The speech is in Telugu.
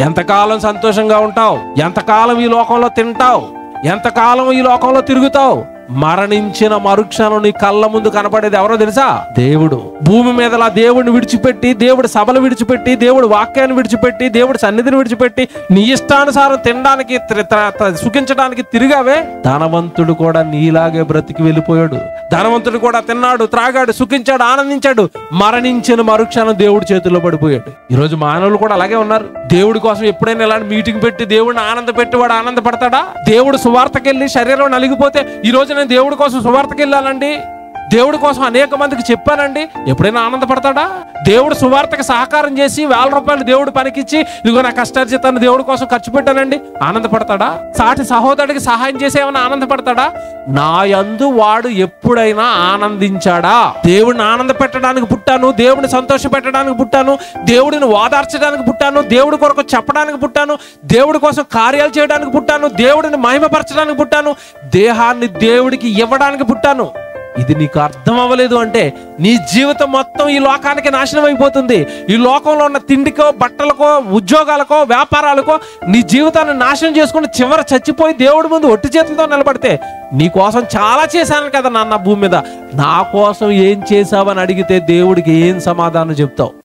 ఎంతకాలం సంతోషంగా ఉంటావు? ఎంతకాలం ఈ లోకంలో తింటావు? ఎంతకాలం ఈ లోకంలో తిరుగుతావు? మరణించిన మరుక్షణం నీ కళ్ళ ముందు కనపడేది ఎవరో తెలుసా? దేవుడు. భూమి మీదలా దేవుడిని విడిచిపెట్టి, దేవుడి సభలు విడిచిపెట్టి, దేవుడి వాక్యాన్ని విడిచిపెట్టి, దేవుడి సన్నిధిని విడిచిపెట్టి నీ ఇష్టానుసారం తినడానికి సుఖించడానికి తిరిగావే. ధనవంతుడు కూడా నీలాగే బ్రతికి వెళ్ళిపోయాడు. ధనవంతుడు కూడా తిన్నాడు, త్రాగాడు, సుఖించాడు, ఆనందించాడు. మరణించిన మరుక్షణం దేవుడి చేతుల్లో పడిపోయాడు. ఈరోజు మానవులు కూడా అలాగే ఉన్నారు. దేవుడి కోసం ఎప్పుడైనా ఇలాంటి మీటింగ్ పెట్టి దేవుడిని ఆనంద పెట్టి వాడు ఆనందపడతాడా? దేవుడు సువార్తకెళ్ళి శరీరం నలిగిపోతే, ఈ రోజు నేను దేవుడి కోసం సువార్తకి వెళ్ళానండి, దేవుడి కోసం అనేక మందికి చెప్పానండి, ఎప్పుడైనా ఆనందపడతాడా? దేవుడు సువార్తకి సహకారం చేసి 1000 రూపాయలు దేవుడు పనికిచ్చి, ఇదిగో నా కష్టార్జితాన్ని దేవుడి కోసం ఖర్చు పెట్టానండి, ఆనందపడతాడా? సాటి సహోదరుడికి సహాయం చేసి ఏమైనా ఆనందపడతాడా? నా యందు వాడు ఎప్పుడైనా ఆనందించాడా? దేవుడిని ఆనంద పెట్టడానికి పుట్టాను, దేవుడిని సంతోష పెట్టడానికి పుట్టాను, దేవుడిని ఓదార్చడానికి పుట్టాను, దేవుడి కొరకు చెప్పడానికి పుట్టాను, దేవుడి కోసం కార్యాలు చేయడానికి పుట్టాను, దేవుడిని మహిమపరచడానికి పుట్టాను, దేహాన్ని దేవుడికి ఇవ్వడానికి పుట్టాను. ఇది నీకు అర్థం అవ్వలేదు అంటే నీ జీవితం మొత్తం ఈ లోకానికి నాశనం అయిపోతుంది. ఈ లోకంలో ఉన్న తిండికో, బట్టలకో, ఉద్యోగాలకో, వ్యాపారాలకో నీ జీవితాన్ని నాశనం చేసుకుని చివరి చచ్చిపోయి దేవుడి ముందు ఒట్టి చేతులతో నిలబడితే, నీ కోసం చాలా చేశాను కదా నాన్న భూమి మీద, నా కోసం ఏం చేశావని అడిగితే దేవుడికి ఏం సమాధానం చెప్తావు?